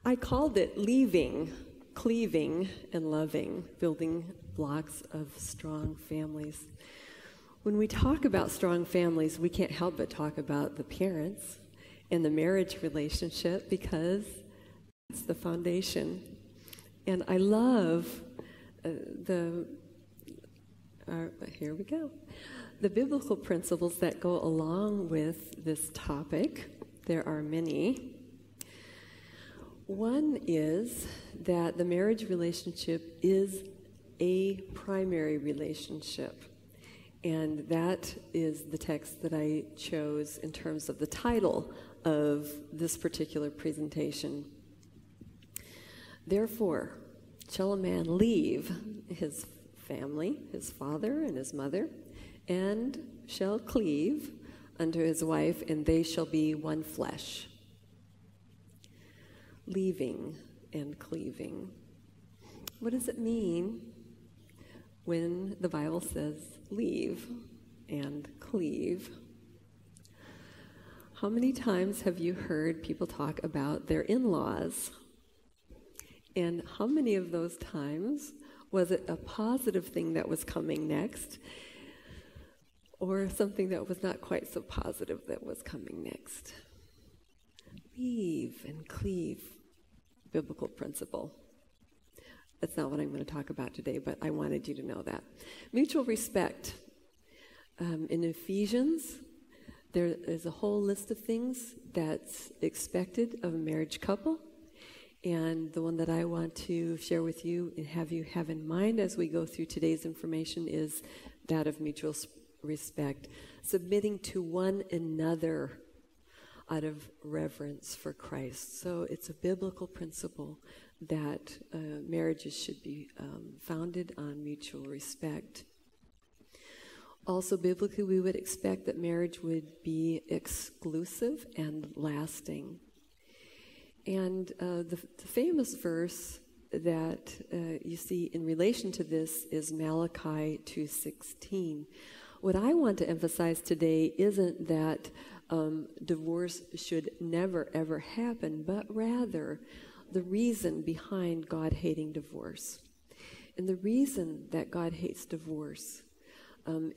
I called it leaving, cleaving, and loving, building blocks of strong families. When we talk about strong families, we can't help but talk about the parents and the marriage relationship because it's the foundation. And I love here we go. The biblical principles that go along with this topic. There are many. One is that the marriage relationship is a primary relationship. And that is the text that I chose in terms of the title of this particular presentation. Therefore, shall a man leave his family, his father and his mother, and shall cleave unto his wife, and they shall be one flesh. Leaving and cleaving. What does it mean when the Bible says leave and cleave? How many times have you heard people talk about their in-laws? And how many of those times was it a positive thing that was coming next, or something that was not quite so positive that was coming next? Leave and cleave, biblical principle. That's not what I'm going to talk about today, but I wanted you to know that. Mutual respect. In Ephesians, there is a whole list of things that's expected of a marriage couple. And the one that I want to share with you and have you have in mind as we go through today's information is that of mutual respect, submitting to one another out of reverence for Christ. So it's a biblical principle that marriages should be founded on mutual respect. Also, biblically, we would expect that marriage would be exclusive and lasting. And the famous verse that you see in relation to this is Malachi 2:16. What I want to emphasize today isn't that divorce should never, ever happen, but rather the reason behind God hating divorce. And the reason that God hates divorce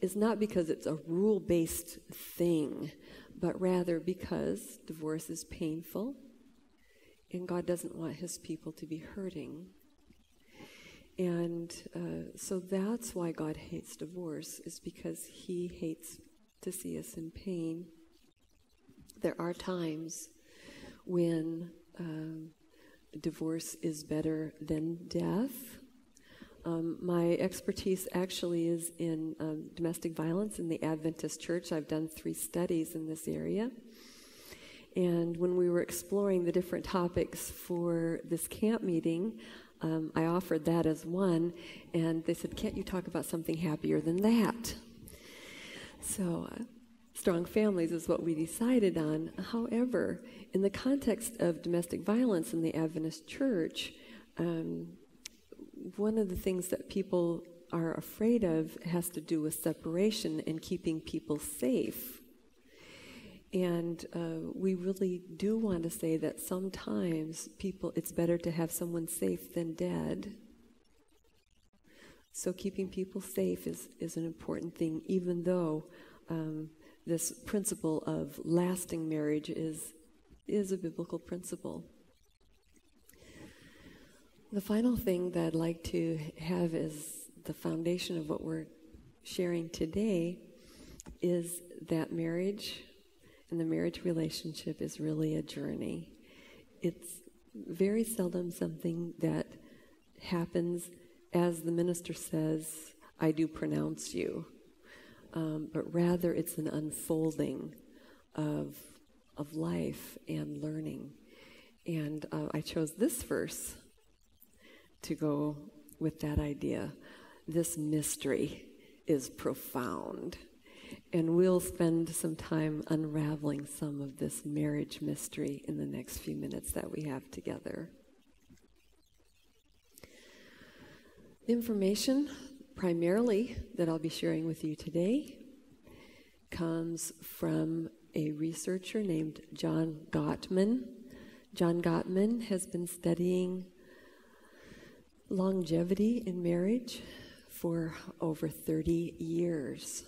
is not because it's a rule-based thing, but rather because divorce is painful, and God doesn't want his people to be hurting. And so that's why God hates divorce, is because he hates to see us in pain. There are times when divorce is better than death. My expertise actually is in domestic violence in the Adventist Church. I've done 3 studies in this area. And when we were exploring the different topics for this camp meeting, I offered that as one, and they said, can't you talk about something happier than that? So strong families is what we decided on. However, in the context of domestic violence in the Adventist Church, one of the things that people are afraid of has to do with separation and keeping people safe. And we really do want to say that sometimes it's better to have someone safe than dead. So keeping people safe is an important thing, even though this principle of lasting marriage is a biblical principle. The final thing that I'd like to have as the foundation of what we're sharing today is that marriage and the marriage relationship is really a journey. It's very seldom something that happens as the minister says, I do pronounce you. But rather it's an unfolding of life and learning. And I chose this verse to go with that idea. This mystery is profound. And we'll spend some time unraveling some of this marriage mystery in the next few minutes that we have together. The information primarily that I'll be sharing with you today comes from a researcher named John Gottman. John Gottman has been studying longevity in marriage for over 30 years.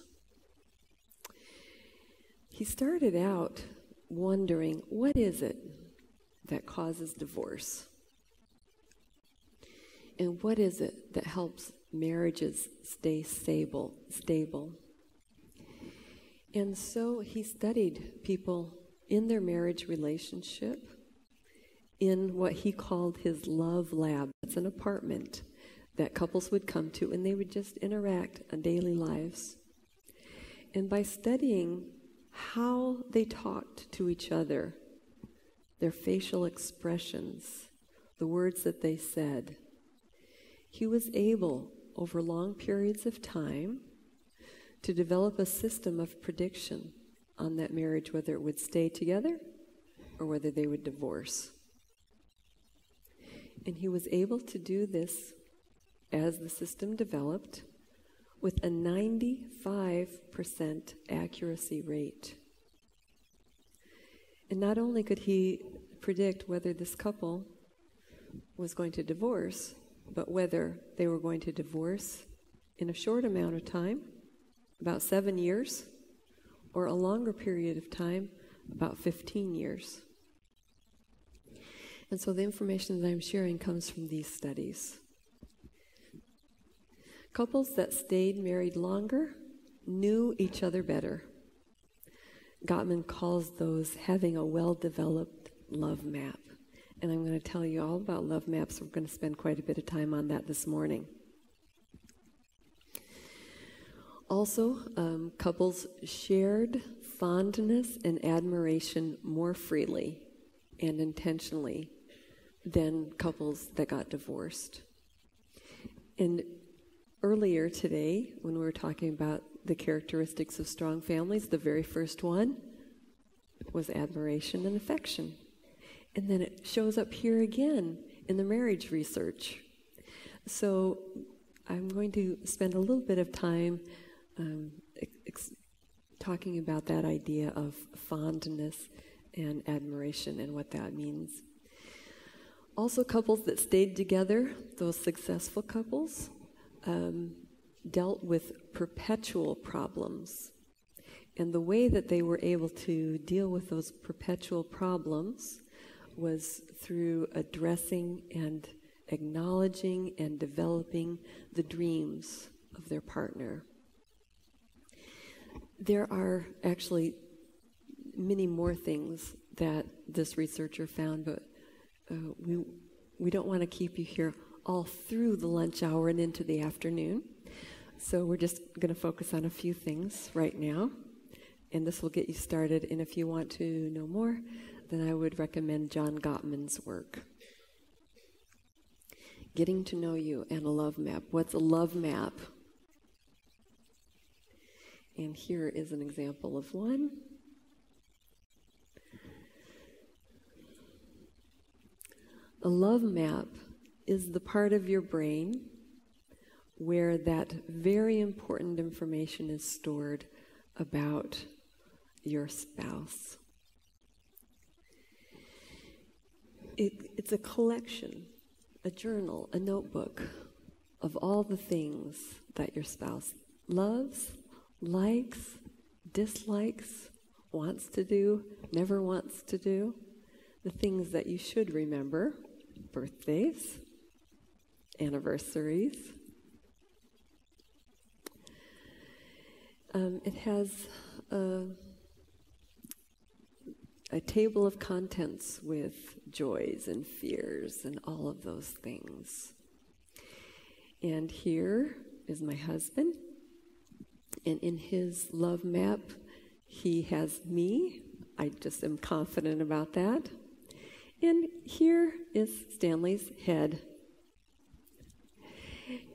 He started out wondering, what is it that causes divorce? And what is it that helps marriages stay stable? And so he studied people in their marriage relationship in what he called his love lab. It's an apartment that couples would come to, and they would just interact on daily lives. And by studying how they talked to each other, their facial expressions, the words that they said, he was able, over long periods of time, to develop a system of prediction on that marriage, whether it would stay together or whether they would divorce. And he was able to do this as the system developed with a 95% accuracy rate. And not only could he predict whether this couple was going to divorce, but whether they were going to divorce in a short amount of time, about 7 years, or a longer period of time, about 15 years. And so the information that I'm sharing comes from these studies. Couples that stayed married longer knew each other better. Gottman calls those having a well-developed love map. And I'm going to tell you all about love maps. We're going to spend quite a bit of time on that this morning. Also, couples shared fondness and admiration more freely and intentionally than couples that got divorced. And earlier today, when we were talking about the characteristics of strong families, the very first one was admiration and affection. And then it shows up here again in the marriage research. So I'm going to spend a little bit of time talking about that idea of fondness and admiration and what that means. Also, couples that stayed together, those successful couples, dealt with perpetual problems. And the way that they were able to deal with those perpetual problems was through addressing and acknowledging and developing the dreams of their partner. There are actually many more things that this researcher found, but we don't want to keep you here all through the lunch hour and into the afternoon. So we're just going to focus on a few things right now, and this will get you started. And if you want to know more, then I would recommend John Gottman's work. Getting to know you and a love map. What's a love map? And here is an example of one. A love map is the part of your brain where that very important information is stored about your spouse. It's a collection, a journal, a notebook of all the things that your spouse loves, likes, dislikes, wants to do, never wants to do, the things that you should remember, birthdays, anniversaries. It has a table of contents with joys and fears and all of those things. And here is my husband. And in his love map, he has me. I just am confident about that. And here is Stanley's head.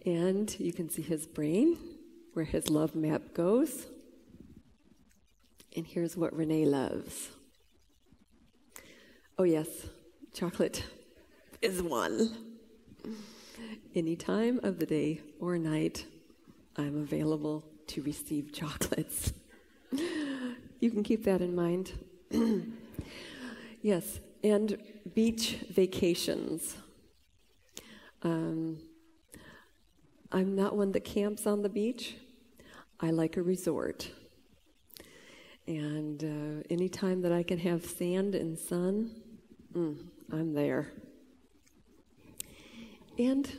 And you can see his brain, where his love map goes. And here's what Rene loves. Oh yes, chocolate is one. Any time of the day or night, I'm available to receive chocolates. You can keep that in mind. Yes, And beach vacations. I'm not one that camps on the beach. I like a resort. And anytime that I can have sand and sun, I'm there. And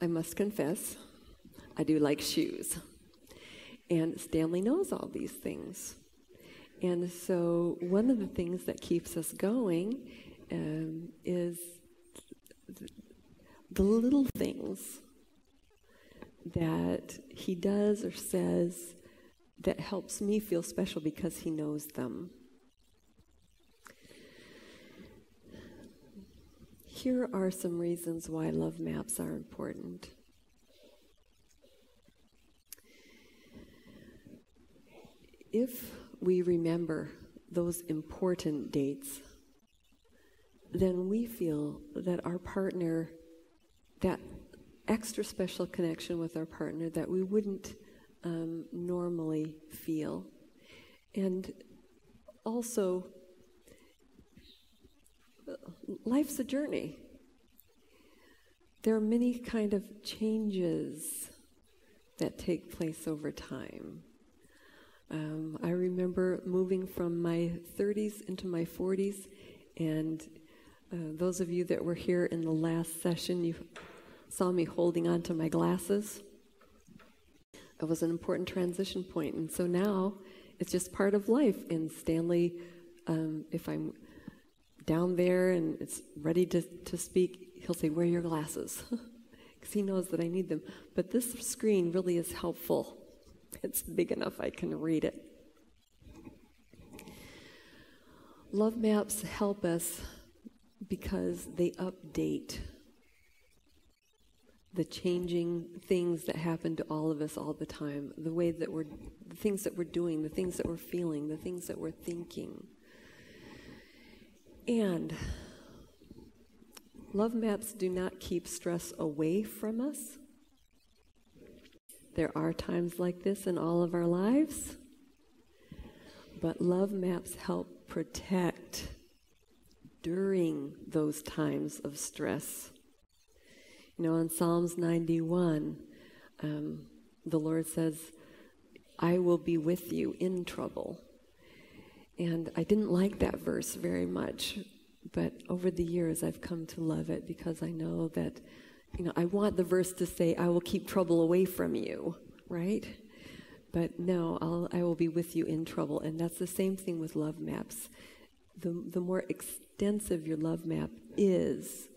I must confess, I do like shoes. And Stanley knows all these things. And so one of the things that keeps us going is the little things that he does or says that helps me feel special because he knows them. Here are some reasons why love maps are important. If we remember those important dates, then we feel that our partner, that extra special connection with our partner that we wouldn't normally feel. And also, life's a journey. There are many kind of changes that take place over time. I remember moving from my 30s into my 40s, and those of you that were here in the last session, you saw me holding on to my glasses. It was an important transition point, and so now it's just part of life. And Stanley, if I'm down there and it's ready to speak, he'll say, "Where are your glasses?" Because he knows that I need them. But this screen really is helpful. It's big enough I can read it. Love maps help us because they update the changing things that happen to all of us all the time, the things that we're doing, the things that we're feeling, the things that we're thinking. And love maps do not keep stress away from us. There are times like this in all of our lives, but love maps help protect during those times of stress. You know, in Psalms 91, the Lord says, "I will be with you in trouble." And I didn't like that verse very much, but over the years I've come to love it because I know that, I want the verse to say, "I will keep trouble away from you," right? But no, I will be with you in trouble. And that's the same thing with love maps. The more extensive your love map is,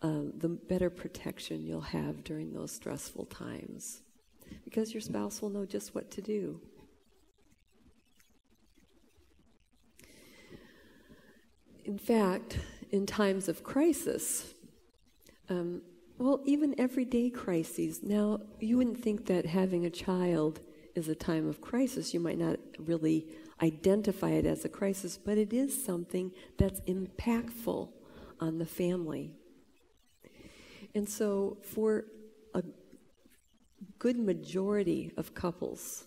the better protection you'll have during those stressful times, because your spouse will know just what to do. In fact, in times of crisis, even everyday crises. Now, you wouldn't think that having a child is a time of crisis. You might not really identify it as a crisis, but it is something that's impactful on the family. And so for a good majority of couples,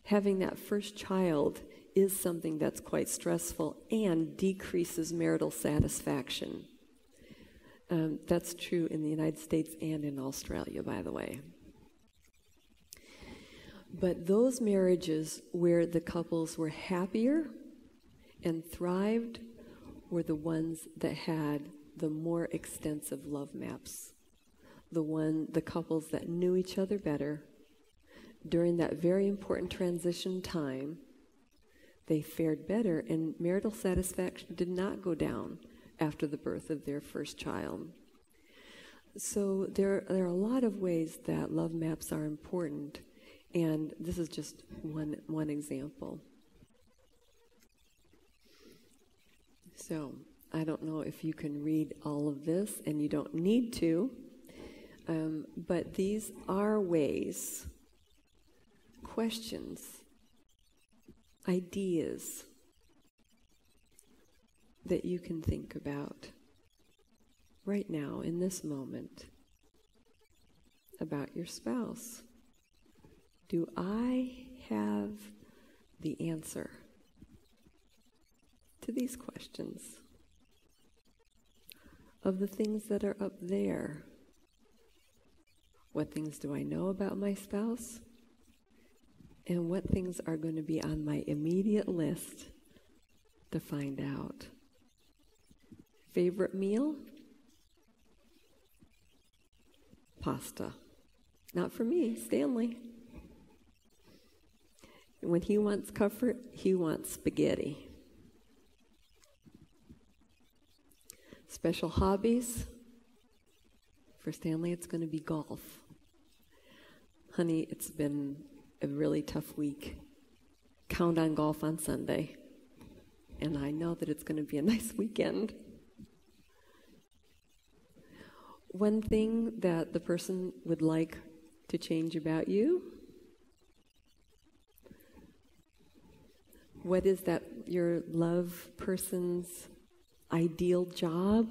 having that first child is something that's quite stressful and decreases marital satisfaction. That's true in the United States and in Australia, by the way. But those marriages where the couples were happier and thrived were the ones that had the more extensive love maps. The couples that knew each other better during that very important transition time, they fared better, and marital satisfaction did not go down after the birth of their first child. So there are a lot of ways that love maps are important, and this is just one example. So I don't know if you can read all of this, and you don't need to, but these are ways, questions, ideas that you can think about right now in this moment about your spouse. Do I have the answer to these questions? of the things that are up there. What things do I know about my spouse? And what things are going to be on my immediate list to find out? Favorite meal? Pasta. Not for me, Stanley. When he wants comfort, he wants spaghetti. Special hobbies? For Stanley, it's going to be golf. Honey, it's been a really tough week. Count on golf on Sunday. And I know that it's going to be a nice weekend. One thing that the person would like to change about you? What is that your love person's ideal job?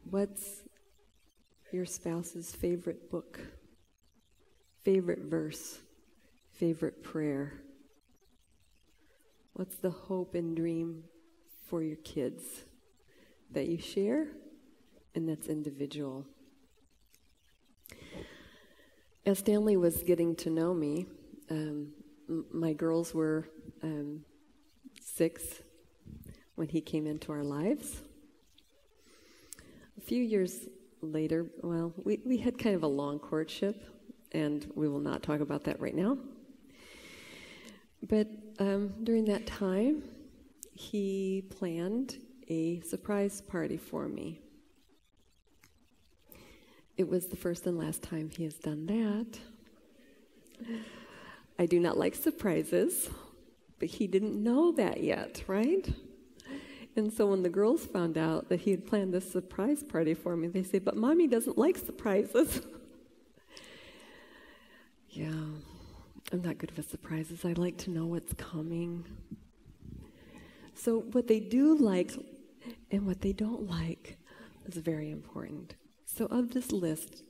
What's your spouse's favorite book, favorite verse, favorite prayer? What's the hope and dream for your kids that you share and that's individual? As Stanley was getting to know me, my girls were 6 when he came into our lives. A few years later, well, we had kind of a long courtship, and we will not talk about that right now. But during that time, he planned a surprise party for me. It was the first and last time he has done that. I do not like surprises, but he didn't know that yet, right? And so when the girls found out that he had planned this surprise party for me, they say, "But Mommy doesn't like surprises." Yeah, I'm not good with surprises. I like to know what's coming. So what they do like and what they don't like is very important. So of this list,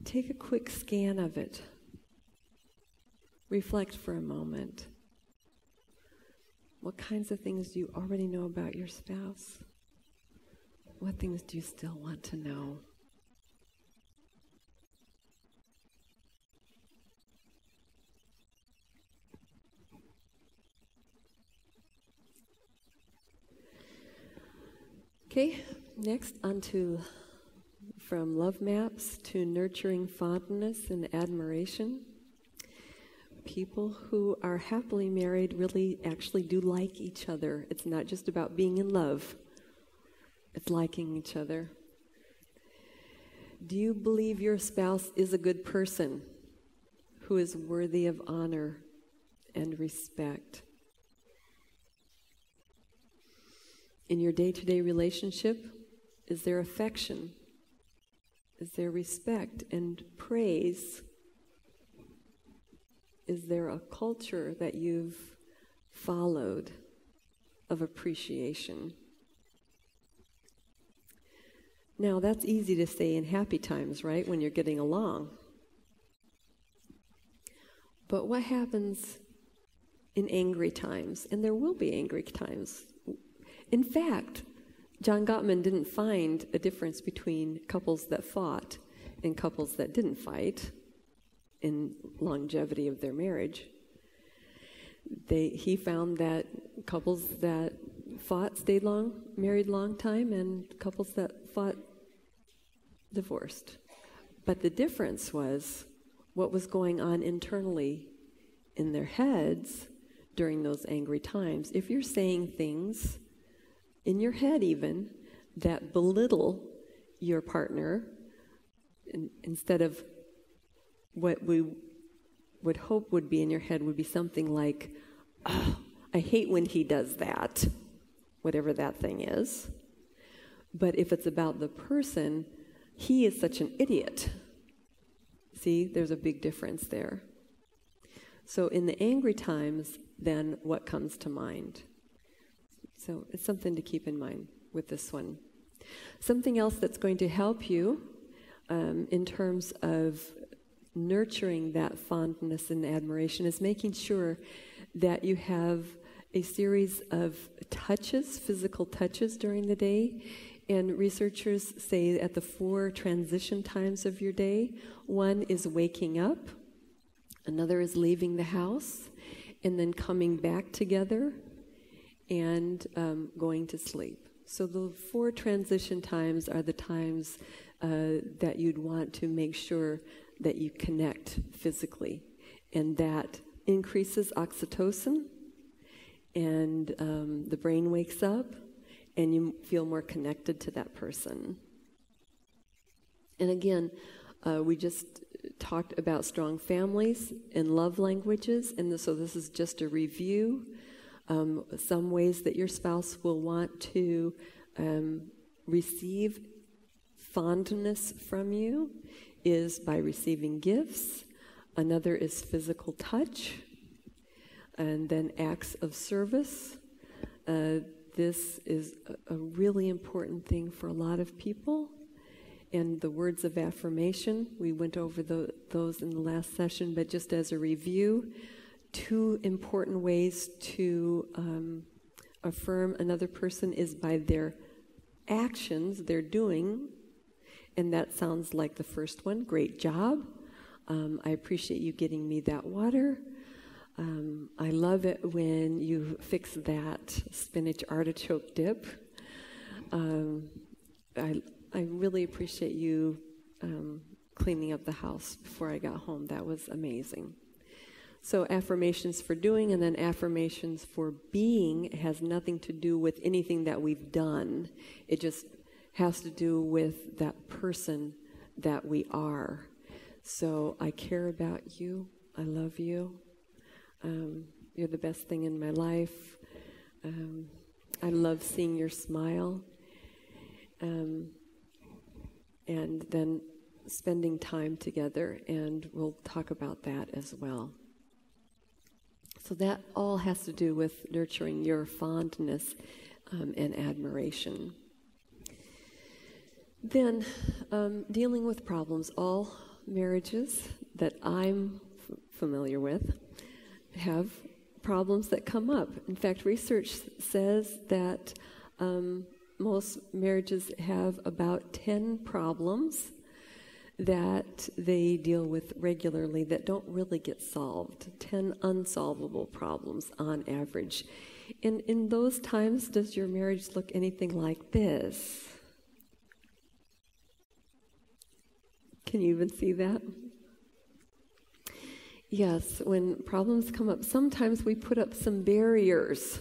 take a quick scan of it. Reflect for a moment. What kinds of things do you already know about your spouse? What things do you still want to know? Okay, next from love maps to nurturing fondness and admiration. People who are happily married really actually do like each other. It's not just about being in love. It's liking each other. Do you believe your spouse is a good person who is worthy of honor and respect? In your day-to-day relationship, is there affection? Is there respect and praise? Is there a culture that you've followed of appreciation? Now, that's easy to say in happy times, right? When you're getting along. But what happens in angry times? And there will be angry times. In fact, John Gottman didn't find a difference between couples that fought and couples that didn't fight in longevity of their marriage. He found that couples that fought stayed married long time, and couples that fought divorced. But the difference was what was going on internally in their heads during those angry times. If you're saying things in your head even that belittle your partner, instead of what we would hope would be in your head would be something like, "Oh, I hate when he does that," whatever that thing is. But if it's about the person, "He is such an idiot." See, there's a big difference there. So in the angry times, then what comes to mind? So it's something to keep in mind with this one. Something else that's going to help you in terms of nurturing that fondness and admiration is making sure that you have a series of touches, physical touches during the day. And researchers say at the 4 transition times of your day, one is waking up, another is leaving the house, and then coming back together and going to sleep. So the 4 transition times are the times that you'd want to make sure that you connect physically. And that increases oxytocin, and the brain wakes up, and you feel more connected to that person. And again, we just talked about strong families and love languages, and so this is just a review. Some ways that your spouse will want to receive fondness from you is by receiving gifts. Another is physical touch, and then acts of service. This is a really important thing for a lot of people. And the words of affirmation, we went over those in the last session, but just as a review, 2 important ways to affirm another person is by their actions they're doing. And that sounds like the first one, great job. I appreciate you getting me that water. I love it when you fix that spinach artichoke dip. I really appreciate you cleaning up the house before I got home. That was amazing. So affirmations for doing, and then affirmations for being. It has nothing to do with anything that we've done. It just has to do with that person that we are. So I care about you. I love you. You're the best thing in my life. I love seeing your smile. And then spending time together, and we'll talk about that as well. So that all has to do with nurturing your fondness and admiration. Then, dealing with problems. All marriages that I'm familiar with have problems that come up. In fact, research says that most marriages have about 10 problems that they deal with regularly that don't really get solved. 10 unsolvable problems on average. And in those times, does your marriage look anything like this? Can you even see that? Yes, when problems come up, sometimes we put up some barriers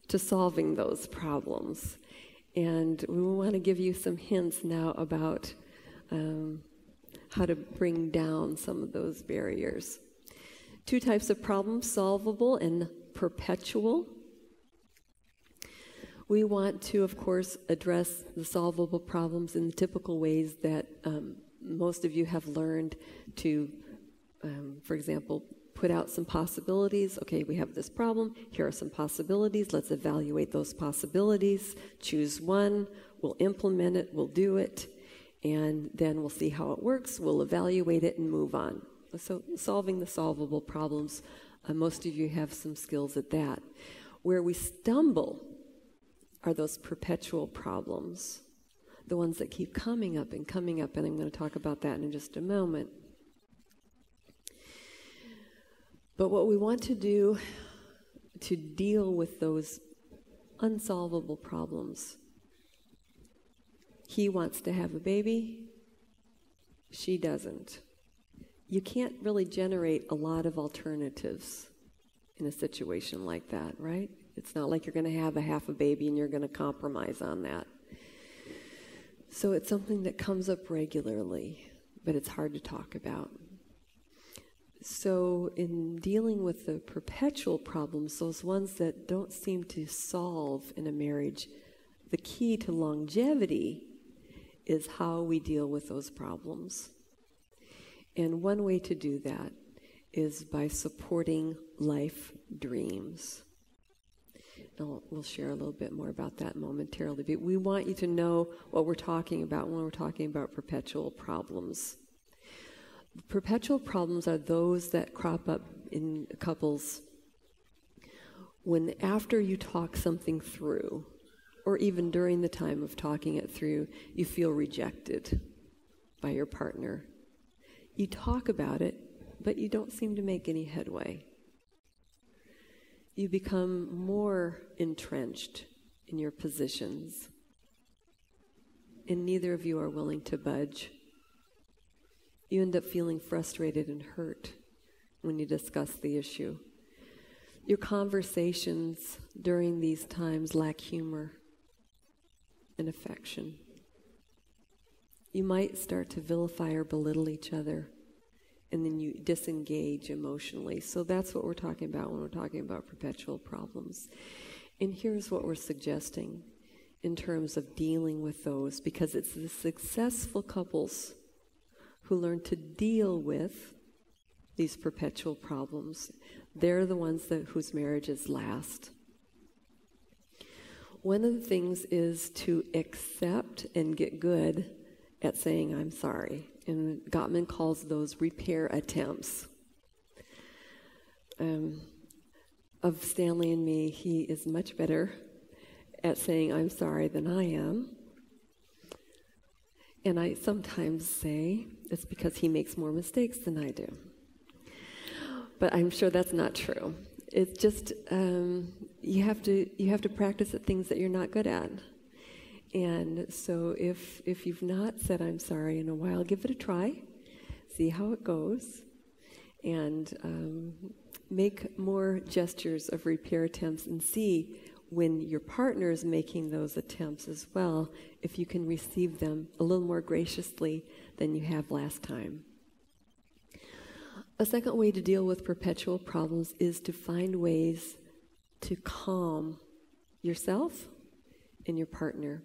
to solving those problems. And we want to give you some hints now about how to bring down some of those barriers. 2 types of problems, solvable and perpetual. We want to, of course, address the solvable problems in the typical ways that most of you have learned to, for example, put out some possibilities. Okay, we have this problem. Here are some possibilities. Let's evaluate those possibilities. Choose one. We'll implement it. We'll do it. And then we'll see how it works. We'll evaluate it and move on. So solving the solvable problems, most of you have some skills at that. Where we stumble are those perpetual problems, the ones that keep coming up, and I'm going to talk about that in just a moment. But what we want to do to deal with those unsolvable problems, he wants to have a baby, she doesn't. You can't really generate a lot of alternatives in a situation like that, right? It's not like you're going to have a half a baby and you're going to compromise on that. So it's something that comes up regularly, but it's hard to talk about. So in dealing with the perpetual problems, those ones that don't seem to solve in a marriage, the key to longevity is how we deal with those problems. And one way to do that is by supporting life dreams. And we'll share a little bit more about that momentarily. But we want you to know what we're talking about when we're talking about perpetual problems. Perpetual problems are those that crop up in couples when after you talk something through, or even during the time of talking it through, you feel rejected by your partner. You talk about it, but you don't seem to make any headway. You become more entrenched in your positions, and neither of you are willing to budge. You end up feeling frustrated and hurt when you discuss the issue. Your conversations during these times lack humor and affection. You might start to vilify or belittle each other, and then you disengage emotionally. So that's what we're talking about when we're talking about perpetual problems. And here's what we're suggesting in terms of dealing with those, because it's the successful couples who learn to deal with these perpetual problems. They're the ones whose marriages last. One of the things is to accept and get good at saying, I'm sorry. And Gottman calls those repair attempts. Of Stanley and me, he is much better at saying, I'm sorry than I am. And I sometimes say it's because he makes more mistakes than I do. But I'm sure that's not true. It's just you have to practice at things that you're not good at. And so if you've not said I'm sorry in a while, give it a try, see how it goes, and make more gestures of repair attempts, and see when your partner is making those attempts as well, if you can receive them a little more graciously than you have last time. A second way to deal with perpetual problems is to find ways to calm yourself and your partner.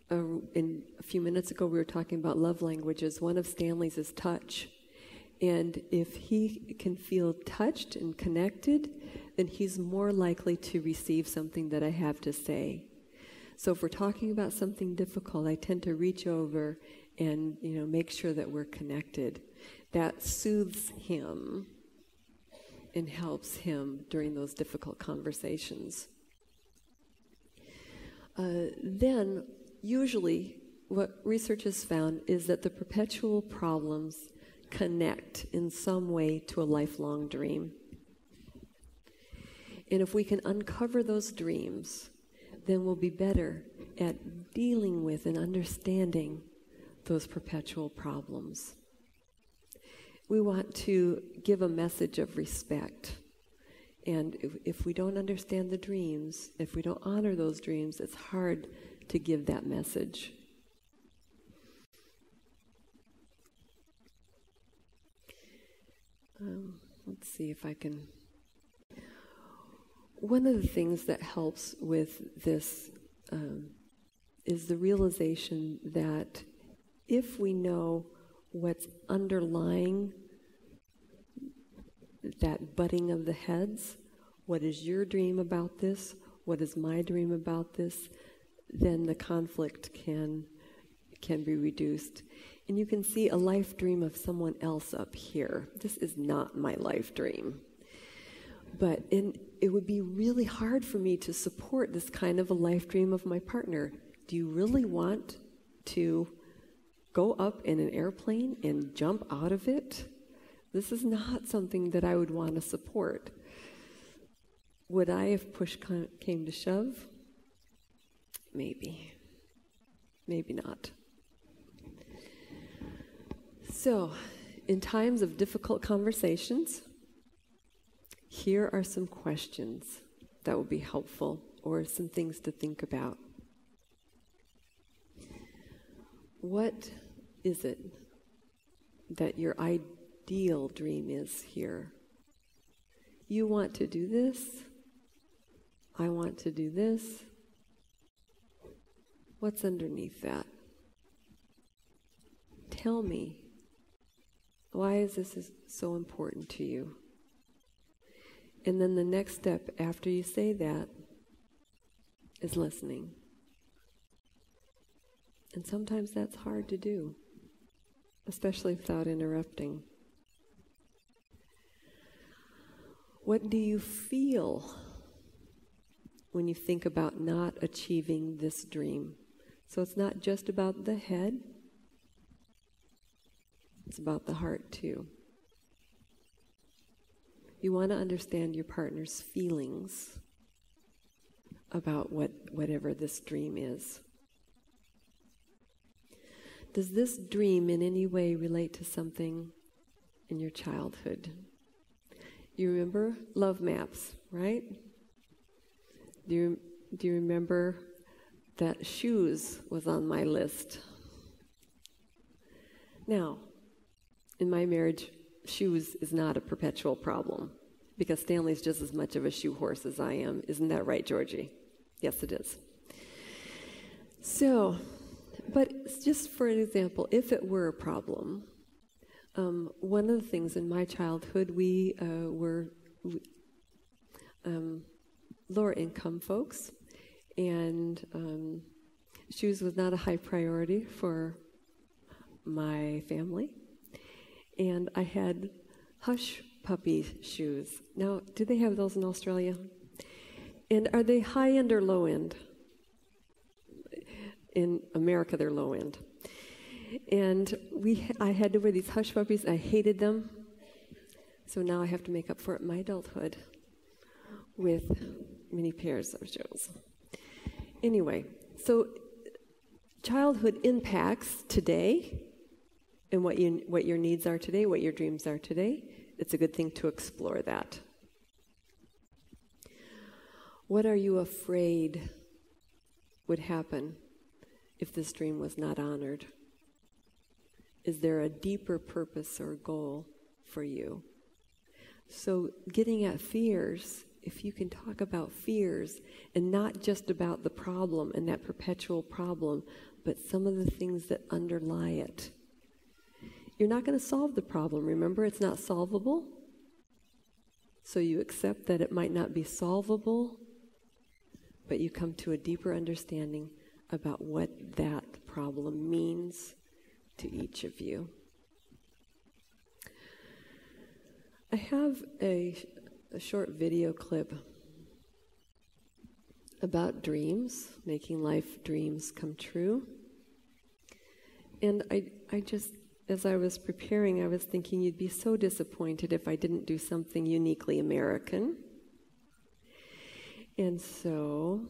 A few minutes ago, we were talking about love languages. One of Stanley's is touch. And if he can feel touched and connected, then he's more likely to receive something that I have to say. So if we're talking about something difficult, I tend to reach over and make sure that we're connected. That soothes him and helps him during those difficult conversations. Then, usually, what research has found is that the perpetual problems connect in some way to a lifelong dream. And if we can uncover those dreams, then we'll be better at dealing with and understanding those perpetual problems. We want to give a message of respect. And if we don't understand the dreams, if we don't honor those dreams, it's hard to give that message. Let's see if I can. One of the things that helps with this is the realization that if we know what's underlying that butting of the heads, what is your dream about this, what is my dream about this, then the conflict can be reduced. And you can see a life dream of someone else up here. This is not my life dream. But it would be really hard for me to support this kind of a life dream of my partner. Do you really want to go up in an airplane and jump out of it? This is not something that I would want to support. Would I, if push came to shove? Maybe. Maybe not. So, in times of difficult conversations, here are some questions that will be helpful, or some things to think about. What is it that your ideal dream is here? You want to do this? I want to do this? What's underneath that? Tell me. Why is this so important to you? And then the next step after you say that is listening. And sometimes that's hard to do, especially without interrupting. What do you feel when you think about not achieving this dream. So it's not just about the head, it's about the heart too. You want to understand your partner's feelings about whatever this dream is. Does this dream in any way relate to something in your childhood? You remember love maps, right? Do you remember that shoes was on my list? Now, in my marriage, shoes is not a perpetual problem because Stanley's just as much of a shoe horse as I am. Isn't that right, Georgie? Yes, it is. So, but just for an example, if it were a problem, one of the things in my childhood, we were lower income folks, and shoes was not a high priority for my family. And I had hush puppy shoes. Now, do they have those in Australia? And are they high end or low end? In America, they're low end. And I had to wear these hush puppies. I hated them. So now I have to make up for it in my adulthood with many pairs of shoes. Anyway, so childhood impacts today and what your needs are today, what your dreams are today. It's a good thing to explore that. What are you afraid would happen if this dream was not honored? Is there a deeper purpose or goal for you? So getting at fears, if you can talk about fears and not just about the problem and that perpetual problem, but some of the things that underlie it. You're not going to solve the problem. Remember, it's not solvable. So you accept that it might not be solvable, but you come to a deeper understanding about what that problem means to each of you. I have a short video clip about dreams, making life dreams come true. And I just, as I was preparing, I was thinking you'd be so disappointed if I didn't do something uniquely American. And so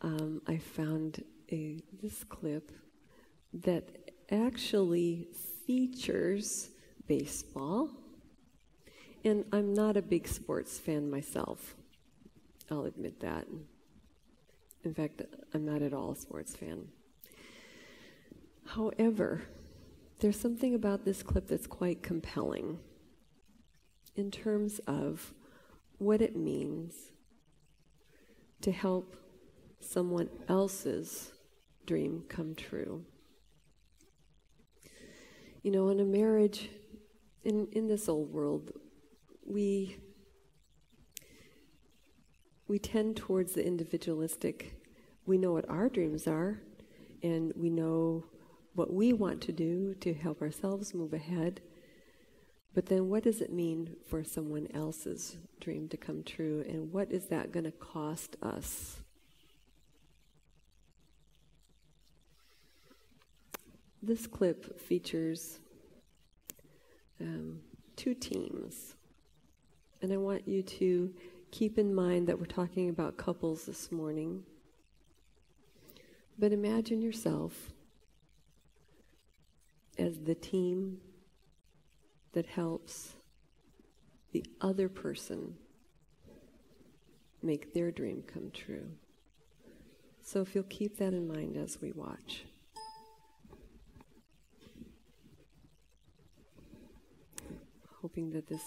I found this clip that actually features baseball. And I'm not a big sports fan myself. I'll admit that. In fact, I'm not at all a sports fan. However, there's something about this clip that's quite compelling in terms of what it means to help someone else's dream come true. You know, in a marriage, in this old world, we tend towards the individualistic. We know what our dreams are, and we know what we want to do to help ourselves move ahead. But then what does it mean for someone else's dream to come true, and what is that going to cost us? This clip features two teams. And I want you to keep in mind that we're talking about couples this morning. But imagine yourself as the team that helps the other person make their dream come true. So if you'll keep that in mind as we watch. Hoping that this...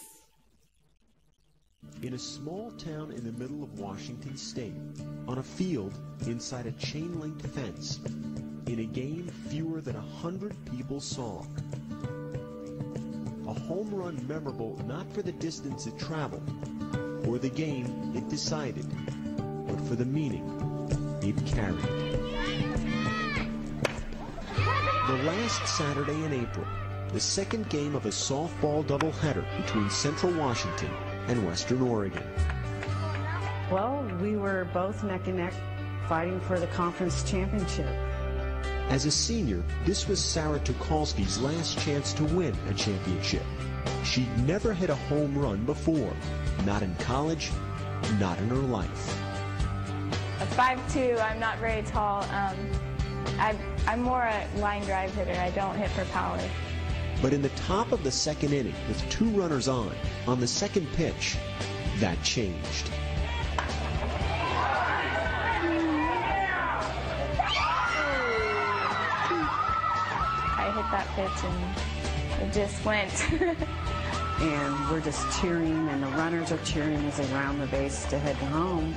In a small town in the middle of Washington State, on a field inside a chain-link fence, in a game fewer than 100 people saw. A home run memorable not for the distance it traveled, or the game it decided, but for the meaning it carried. The last Saturday in April, the second game of a softball doubleheader between Central Washington and Western Oregon. Well, we were both neck and neck fighting for the conference championship. As a senior, this was Sarah Tucholsky's last chance to win a championship. She'd never hit a home run before, not in college, not in her life. At 5'2", I'm not very tall. I'm more a line drive hitter. I don't hit for power. But in the top of the second inning, with 2 runners on the second pitch, that changed. I hit that pitch and it just went. And we're just cheering, and the runners are cheering as they round the base to head home.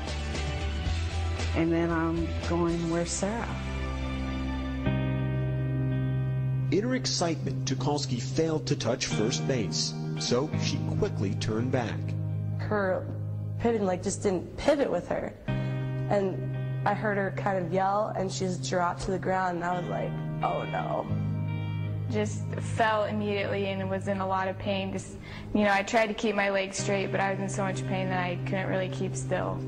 And then I'm going, where's Sarah? In her excitement, Tucholsky failed to touch first base, so she quickly turned back. Her pitting just didn't pivot with her. And I heard her kind of yell, and she just dropped to the ground, and I was like, oh no. Just fell immediately and was in a lot of pain. Just, I tried to keep my legs straight, but I was in so much pain that I couldn't really keep still.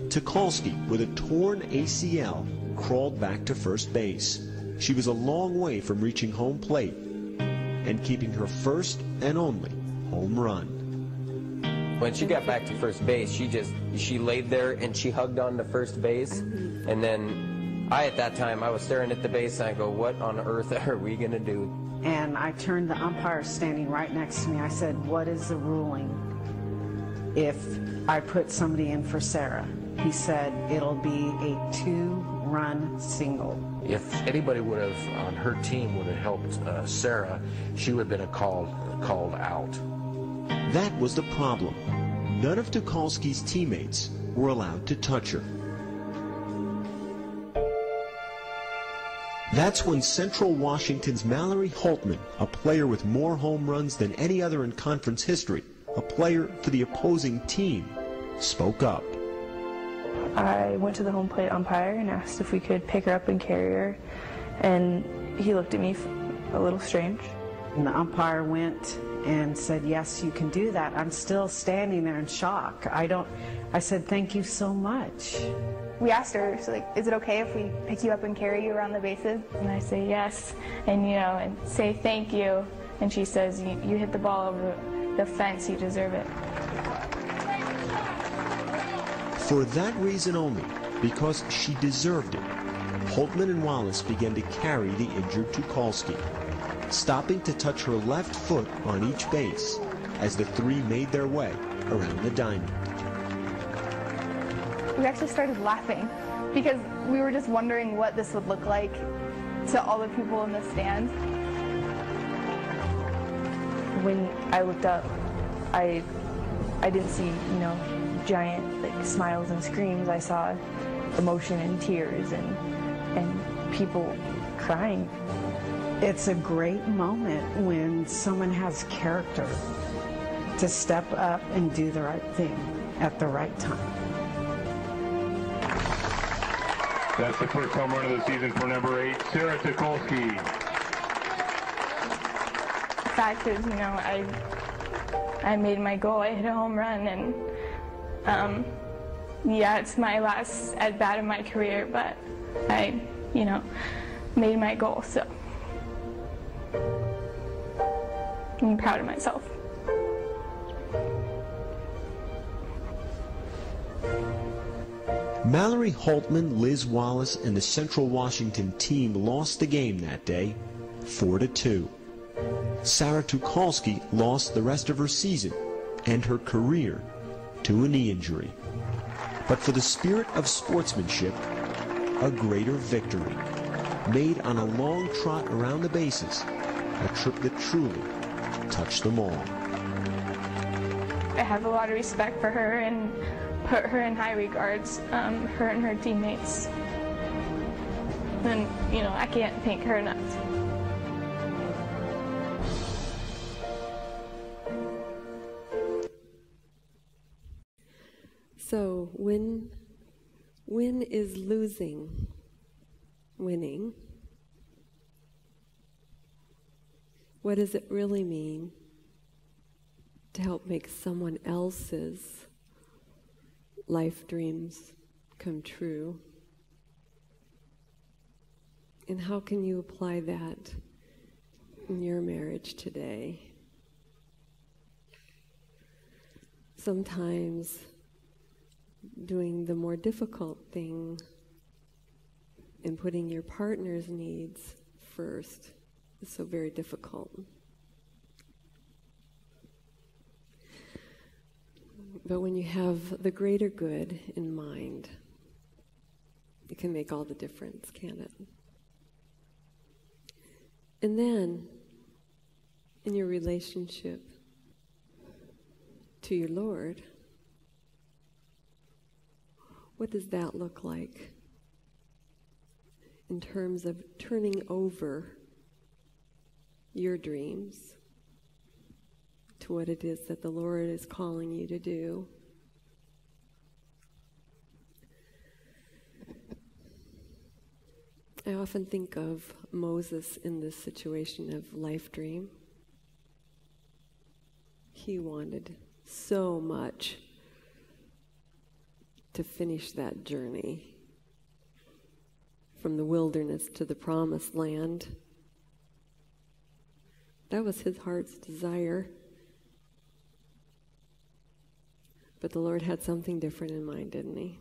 Tucholsky, with a torn ACL, crawled back to first base. She was a long way from reaching home plate and keeping her first and only home run. When she got back to first base, she laid there and she hugged on to first base, and then at that time, I was staring at the base and I go, what on earth are we going to do? And I turned the umpire standing right next to me. I said, what is the ruling if I put somebody in for Sarah? He said, it'll be a 2-run single. If anybody would have, on her team, would have helped Sarah, she would have been called out. That was the problem. None of Tucholsky's teammates were allowed to touch her. That's when Central Washington's Mallory Holtman, a player with more home runs than any other in conference history, a player for the opposing team, spoke up. I went to the home plate umpire and asked if we could pick her up and carry her, and he looked at me a little strange. And the umpire went and said, yes, you can do that. I'm still standing there in shock. I said, thank you so much. We asked her, so is it okay if we pick you up and carry you around the bases? And I say yes, and and say thank you. And she says, you hit the ball over the fence, you deserve it. For that reason only, because she deserved it, Holtman and Wallace began to carry the injured Tucholsky, stopping to touch her left foot on each base as the 3 made their way around the diamond. We actually started laughing because we were just wondering what this would look like to all the people in the stands. When I looked up, I didn't see, giant smiles and screams. I saw emotion and tears and people crying. It's a great moment when someone has character to step up and do the right thing at the right time. That's the first home run of the season for number 8, Sarah Tucholsky. The fact is, I made my goal. I hit a home run, and it's my last at bat in my career, but I, made my goal, so I'm proud of myself. Mallory Holtman, Liz Wallace, and the Central Washington team lost the game that day, 4-2. Sarah Tucholsky lost the rest of her season and her career to a knee injury. But for the spirit of sportsmanship, a greater victory, made on a long trot around the bases, a trip that truly touched them all. I have a lot of respect for her and put her in high regards, her and her teammates. And, I can't thank her enough. So when is losing winning? What does it really mean to help make someone else's life dreams come true? And how can you apply that in your marriage today? Sometimes doing the more difficult thing and putting your partner's needs first is so very difficult. But when you have the greater good in mind, it can make all the difference, can't it? And then, in your relationship to your Lord, what does that look like in terms of turning over your dreams to what it is that the Lord is calling you to do? I often think of Moses in this situation of life dream. He wanted so much to finish that journey from the wilderness to the promised land. That was his heart's desire. But the Lord had something different in mind, didn't he?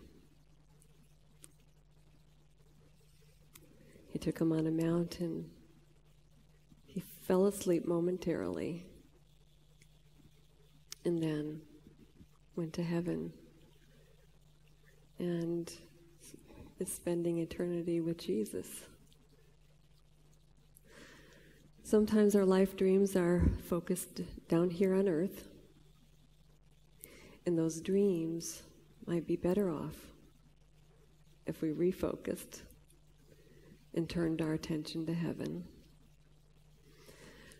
He took him on a mountain. He fell asleep momentarily and then went to heaven and is spending eternity with Jesus. Sometimes our life dreams are focused down here on earth, and those dreams might be better off if we refocused and turned our attention to heaven.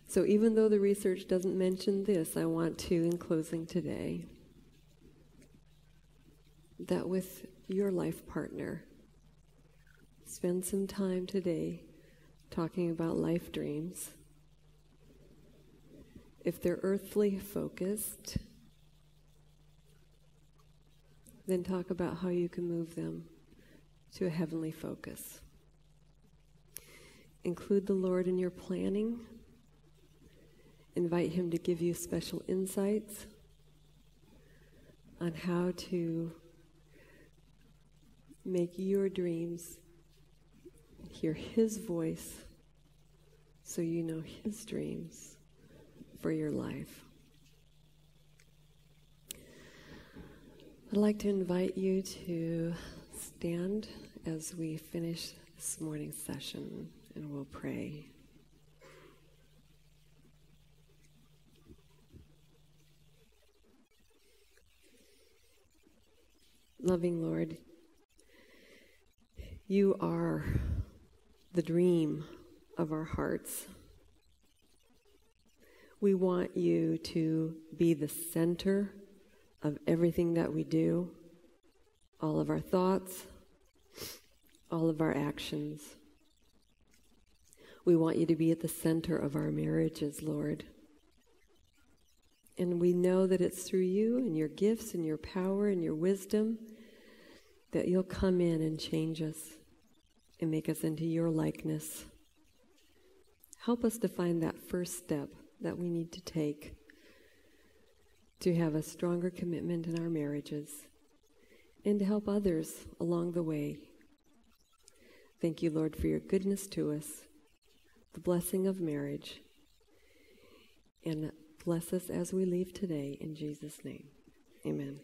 So even though the research doesn't mention this, I want to, in closing today, that with your life partner, spend some time today talking about life dreams. If they're earthly focused, then talk about how you can move them to a heavenly focus. Include the Lord in your planning. Invite him to give you special insights on how to make your dreams hear his voice so you know his dreams for your life. I'd like to invite you to stand as we finish this morning's session, and we'll pray. Loving Lord, you are the dream of our hearts. We want you to be the center of everything that we do, all of our thoughts, all of our actions. We want you to be at the center of our marriages, Lord. And we know that it's through you and your gifts and your power and your wisdom that you'll come in and change us and make us into your likeness. Help us to find that first step that we need to take to have a stronger commitment in our marriages and to help others along the way. Thank you, Lord, for your goodness to us, the blessing of marriage, and bless us as we leave today in Jesus' name. Amen.